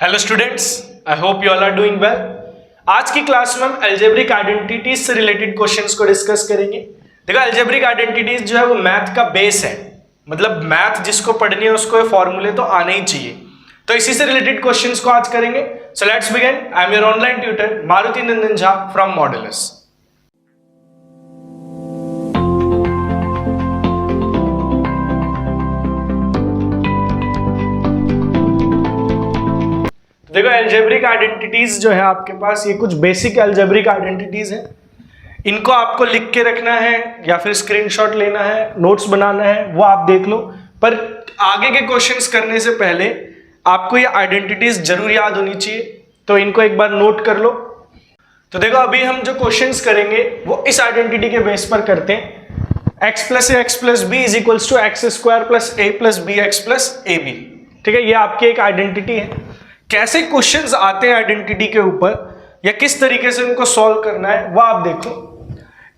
Hello students, I hope you all are doing well. आज की class में हम अलजेब्रिक आइडेंटिटीज से रिलेटेड क्वेश्चंस को डिस्कस करेंगे। देखो, अलजेब्रिक आइडेंटिटीज जो है वो मैथ का बेस है, मतलब मैथ जिसको पढ़नी है उसको ये फॉर्मूले तो आने ही चाहिए। तो इसी से रिलेटेड क्वेश्चंस को आज करेंगे। So let's begin. I am your online tutor Maruti Nandan Jha from modulus. देखो, अलजेब्रिक आइडेंटिटीज जो है आपके पास, ये कुछ बेसिक अलजेब्रिक आइडेंटिटीज हैं। इनको आपको लिख के रखना है या फिर स्क्रीनशॉट लेना है, नोट्स बनाना है, वो आप देख लो। पर आगे के क्वेश्चंस करने से पहले आपको ये आइडेंटिटीज जरूर याद होनी चाहिए, तो इनको एक बार नोट कर लो। तो देखो, अभी हम जो क्वेश्चंस करेंगे वो इस आइडेंटिटी के बेस पर करते हैं। x plus a x plus b is equals to x square plus a plus b x plus a b. ठीक है, ये आपकी एक आइडेंटिटी है। कैसे क्वेश्चंस आते हैं आइडेंटिटी के ऊपर या किस तरीके से उनको सॉल्व करना है वो आप देखो।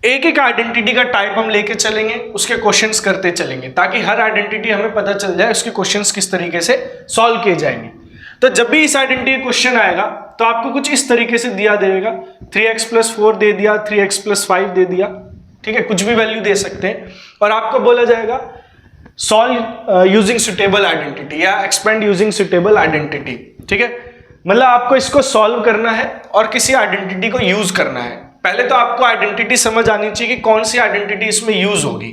एक एक आइडेंटिटी का टाइप हम लेके चलेंगे, उसके क्वेश्चंस करते चलेंगे, ताकि हर आइडेंटिटी हमें पता चल जाए उसके क्वेश्चंस किस तरीके से सॉल्व किए जाएंगे। तो जब भी इस आइडेंटिटी क्वेश्चन आएगा तो आपको कुछ इस तरीके से दिया देगा। 3x प्लस 4 दे दिया, 3x प्लस 5 दे दिया, ठीक है, कुछ भी वैल्यू दे सकते हैं। और आपको बोला जाएगा सॉल्व यूजिंग सुटेबल आइडेंटिटी या एक्सपेंड यूजिंग सुटेबल आइडेंटिटी। ठीक है, मतलब आपको इसको सॉल्व करना है और किसी आइडेंटिटी को यूज करना है। पहले तो आपको आइडेंटिटी समझ आनी चाहिए कि कौन सी आइडेंटिटी इसमें यूज होगी।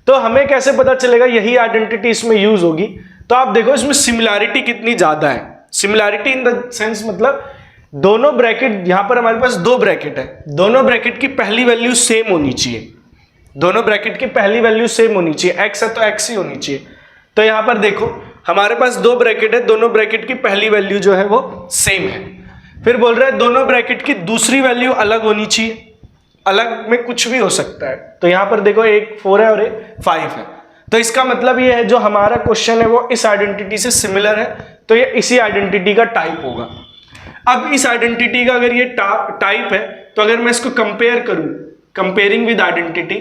तो हमें कैसे पता चलेगा यही आइडेंटिटी इसमें यूज होगी? तो आप देखो इसमें सिमिलैरिटी कितनी ज्यादा है। सिमिलैरिटी इन द सेंस मतलब दोनों ब्रैकेट, यहां पर हमारे पास दो ब्रैकेट है, दोनों ब्रैकेट की पहली वैल्यू सेम होनी चाहिए। दोनों ब्रैकेट की पहली वैल्यू सेम होनी चाहिए। एक्स है तो एक्स ही होनी चाहिए। तो यहां पर देखो हमारे पास दो ब्रैकेट है, दोनों ब्रैकेट की पहली वैल्यू जो है वो सेम है। फिर बोल रहे हैं दोनों ब्रैकेट की दूसरी वैल्यू अलग होनी चाहिए। अलग में कुछ भी हो सकता है। तो यहां पर देखो एक 4 है और एक 5 है। तो इसका मतलब ये है जो हमारा क्वेश्चन है वो इस आइडेंटिटी से सिमिलर है, तो ये इसी आइडेंटिटी का टाइप होगा। अब इस आइडेंटिटी का अगर ये टाइप है तो अगर मैं इसको कंपेयर करूं, comparing with identity,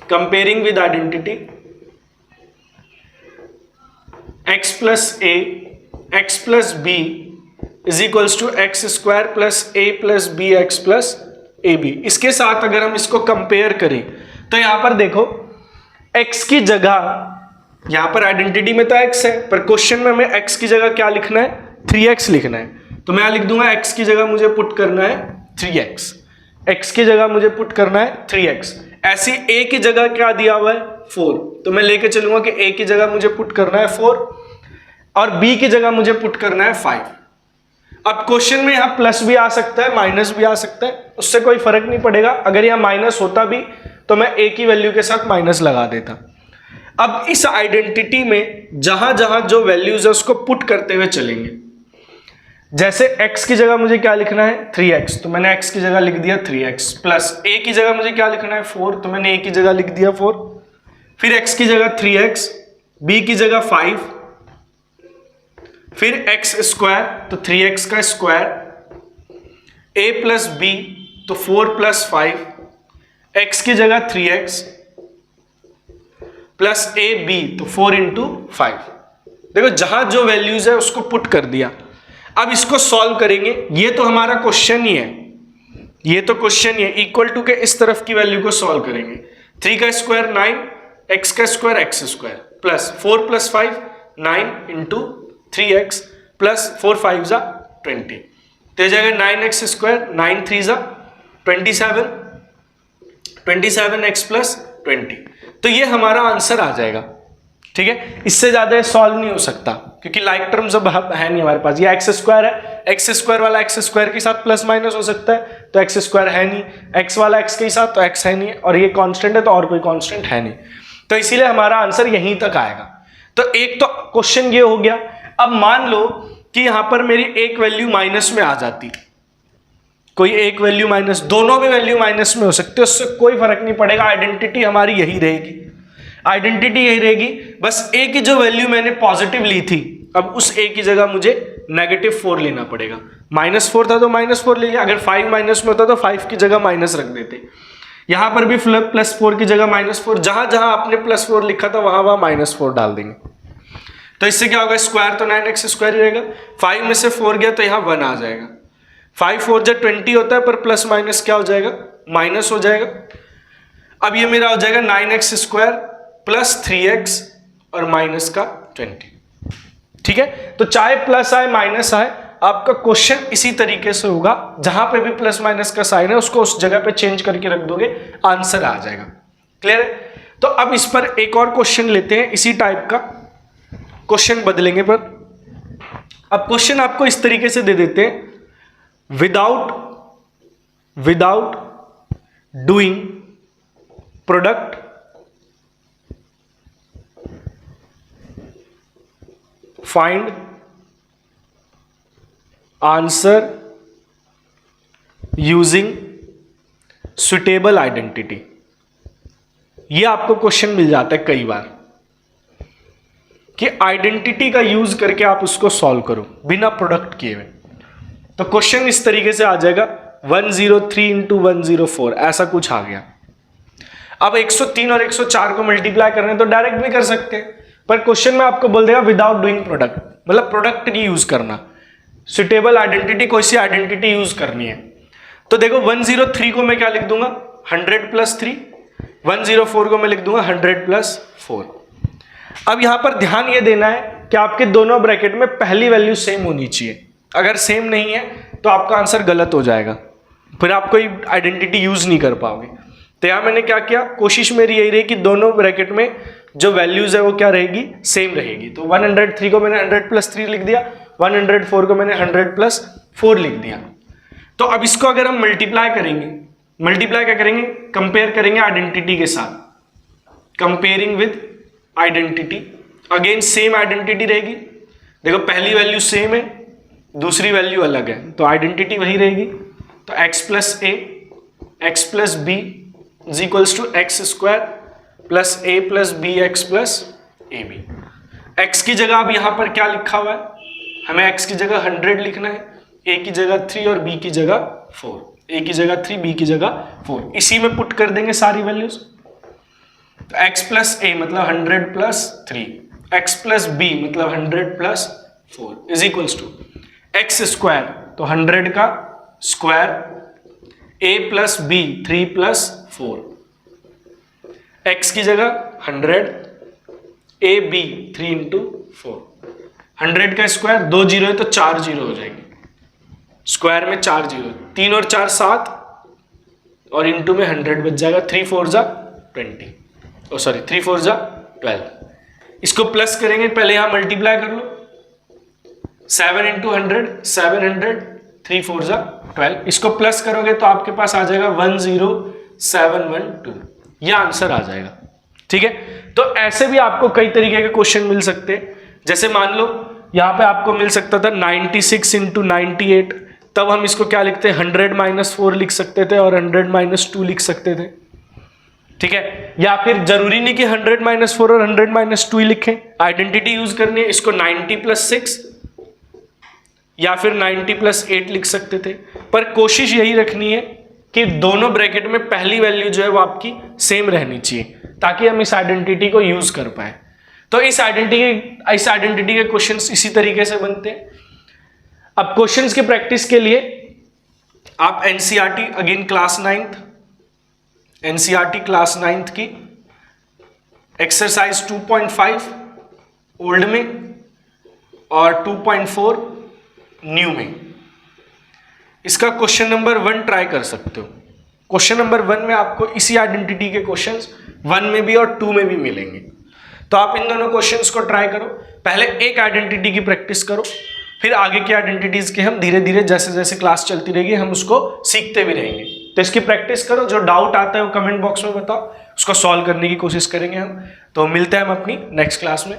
comparing with identity x plus a x plus b is equals to x square plus a plus b x plus a b. इसके साथ अगर हम इसको कंपेयर करें तो यहां पर देखो x की जगह, यहां पर आइडेंटिटी में तो x है पर क्वेश्चन में हमें x की जगह क्या लिखना है? 3x लिखना है। तो मैं लिख दूंगा x की जगह मुझे पुट करना है 3x, x की जगह मुझे पुट करना है 3x। ऐसी a की जगह क्या दिया हुआ है? 4। तो मैं लेके चलूंगा कि a की जगह मुझे पुट करना है 4 और b की जगह मुझे पुट करना है 5। अब क्वेश्चन में यहां प्लस भी आ सकता है, माइनस भी आ सकता है, उससे कोई फर्क नहीं पड़ेगा। अगर यहां माइनस होता भी तो मैं a की वैल्यू के साथ माइनस लगा देता। अब इस आइडेंटिटी में जहां जहां जो वैल्यूज है उसको पुट करते हुए चलेंगे। जैसे x की जगह मुझे क्या लिखना है? 3x, तो मैंने x की जगह लिख दिया 3x, प्लस a की जगह मुझे क्या लिखना है? 4, तो मैंने a की जगह लिख दिया 4। फिर x की जगह 3x, b की जगह 5, फिर x स्क्वायर तो 3x का स्क्वायर, a प्लस b तो 4 प्लस 5, x की जगह 3x प्लस a b तो 4 इंटू 5। देखो जहां जो वैल्यूज है उसको पुट कर दिया। अब इसको सॉल्व करेंगे। ये तो हमारा क्वेश्चन ही है, ये तो क्वेश्चन ही है। इक्वल टू के इस तरफ की वैल्यू को सॉल्व करेंगे। 3 का स्क्वायर 9, x का square x square plus 4 plus 5 9 into 3x plus 4 5 जा 20। तो जाएगा 9x स्क्वायर, 9 3 जा 27, 27x प्लस 20। तो ये हमारा आंसर आ जाएगा। ठीक है, इससे ज्यादा सॉल्व नहीं हो सकता क्योंकि लाइक टर्म्स अब है नहीं हमारे पास। ये एक्स स्क्वायर है, एक्स स्क्वायर वाला एक्स स्क्वायर के साथ प्लस माइनस हो सकता है, तो एक्स स्क्वायर है नहीं। एक्स वाला एक्स के साथ तो एक्स है नहीं, और ये कांस्टेंट है तो और कोई कांस्टेंट है नहीं। तो इसीलिए हमारा आंसर यहीं तक आएगा। तो एक तो क्वेश्चन ये हो गया। अब मान लो कि यहां पर मेरी एक वैल्यू माइनस में आ जाती, कोई एक वैल्यू माइनस, दोनों भी वैल्यू माइनस में हो सकती है, उससे कोई फर्क नहीं पड़ेगा। आइडेंटिटी हमारी यही रहेगी, आइडेंटिटी यही रहेगी। बस a की जो वैल्यू मैंने पॉजिटिव ली थी, अब उस a की जगह मुझे -4 लेना पड़ेगा। -4 था तो -4 ले लिया। अगर 5 माइनस में होता तो 5 की जगह माइनस रख देते। यहां पर भी +4 की जगह -4, जहां जहां आपने +4 लिखा था वहां -4 डाल देंगे। तो इससे क्या होगा, स्क्वायर तो 9x स्क्वायर ही रहेगा, 5 में से 4 गया तो यहाँ 1 आ जाएगा, 5 4 जा 20 होता है, पर प्लस माइनस क्या हो जाएगा, माइनस हो जाएगा। अब ये मेरा हो जाएगा 9x स्क्वायर प्लस 3x और माइनस का 20। ठीक है, तो चाहे प्लस आए माइनस आए, आपका क्वेश्चन इसी तरीके से होगा, जहां पे भी प्लस माइनस का साइन है उसको उस जगह पे चेंज करके रख दोगे, आंसर आ जाएगा। क्लियर है? तो अब इस पर एक और क्वेश्चन लेते हैं, इसी टाइप का क्वेश्चन बदलेंगे पर। अब क्वेश्चन आपको इस तरीके से दे देते हैं, without doing product find answer using suitable identity. ये आपको क्वेश्चन मिल जाता है कई बार कि आइडेंटिटी का यूज करके आप उसको सॉल्व करो बिना प्रोडक्ट किए हुए। तो क्वेश्चन इस तरीके से आ जाएगा 103 इंटू 104, ऐसा कुछ आ गया। अब 103 और 104 को मल्टीप्लाई करना है तो डायरेक्ट भी कर सकते हैं, पर क्वेश्चन में आपको बोल देगा विदाउट डूइंग प्रोडक्ट, मतलब प्रोडक्ट नहीं यूज करना, सुटेबल आइडेंटिटी, कोई सी आइडेंटिटी यूज करनी है। तो देखो 103 को मैं क्या लिख दूंगा, 100 प्लस 3, 104 को मैं लिख दूंगा 100 प्लस 4। अब यहां पर ध्यान ये देना है कि आपके दोनों ब्रैकेट में पहली वैल्यू सेम होनी चाहिए, अगर सेम नहीं है तो आपका आंसर गलत हो जाएगा, फिर आप कोई आइडेंटिटी यूज नहीं कर पाओगे। तो यहां मैंने क्या किया, कोशिश मेरी यही रही कि दोनों ब्रैकेट में जो वैल्यूज है वो क्या रहेगी, सेम रहेगी। तो 103 को मैंने 100 प्लस 3 लिख दिया, 104 को मैंने 100 प्लस 4 लिख दिया। तो अब इसको अगर हम मल्टीप्लाई करेंगे, मल्टीप्लाई क्या करेंगे, कंपेयर करेंगे आइडेंटिटी के साथ, comparing with identity, again same identity रहेगी। देखो पहली वैल्यू सेम है, दूसरी वैल्यू अलग है, तो आइडेंटिटी वही रहेगी। तो x plus a x plus b is equals to x square plus a plus b x plus a b. एक्स की जगह अब यहां पर क्या लिखा हुआ है, हमें x की जगह 100 लिखना है, a की जगह 3 और b की जगह 4, a की जगह 3 b की जगह 4, इसी में पुट कर देंगे सारी वैल्यूज। तो x प्लस a मतलब 100 प्लस 3, x प्लस b मतलब 100 plus 4 is equals to x square, तो 100 का square, a plus b 3 plus 4, x की जगह 100, a b 3 इंटू 4, 100 का स्क्वायर, 2 जीरो है तो 4 जीरो हो जाएंगे, स्क्वायर में 4 जीरो, 3 और 4 7 और इंटू में 100 बच जाएगा, 3 4 जा 20, ओ सॉरी 3 4 जा 12। इसको प्लस करेंगे, पहले यहां मल्टीप्लाई कर लो, 7 इंटू 100 700, 3 4 जा 12, इसको प्लस करोगे तो आपके पास आ जाएगा 10712, यह आंसर आ जाएगा। ठीक है, तो ऐसे भी आपको कई तरीके के क्वेश्चन मिल सकते हैं, जैसे मान लो यहां पे आपको मिल सकता था 96 इंटू 98, तब हम इसको क्या लिखते हैं, 100 माइनस 4 लिख सकते थे और 100 माइनस 2 लिख सकते थे। ठीक है, या फिर जरूरी नहीं कि 100 माइनस 4 और 100 माइनस 2 ही लिखें, आइडेंटिटी यूज करनी है, इसको 90 प्लस 6 या फिर 90 प्लस 8 लिख सकते थे, पर कोशिश यही रखनी है कि दोनों ब्रैकेट में पहली वैल्यू जो है वो आपकी सेम रहनी चाहिए, ताकि हम इस आइडेंटिटी को यूज कर पाए। तो इस आइडेंटिटी के क्वेश्चंस इसी तरीके से बनते हैं। अब क्वेश्चंस की प्रैक्टिस के लिए आप NCERT again class 9th, NCERT class 9th की एक्सरसाइज 2.5 ओल्ड में और 2.4 न्यू में, इसका क्वेश्चन नंबर 1 ट्राई कर सकते हो। क्वेश्चन नंबर 1 में आपको इसी आइडेंटिटी के क्वेश्चंस 1 में भी और 2 में भी मिलेंगे, तो आप इन दोनों क्वेश्चंस को ट्राई करो, पहले एक आइडेंटिटी की प्रैक्टिस करो, फिर आगे की आइडेंटिटीज के हम धीरे धीरे जैसे जैसे क्लास चलती रहेगी हम उसको सीखते भी रहेंगे। तो इसकी प्रैक्टिस करो, जो डाउट आता है वो कमेंट बॉक्स में बताओ, उसको सॉल्व करने की कोशिश करेंगे हम। तो मिलते हैं हम अपनी नेक्स्ट क्लास में।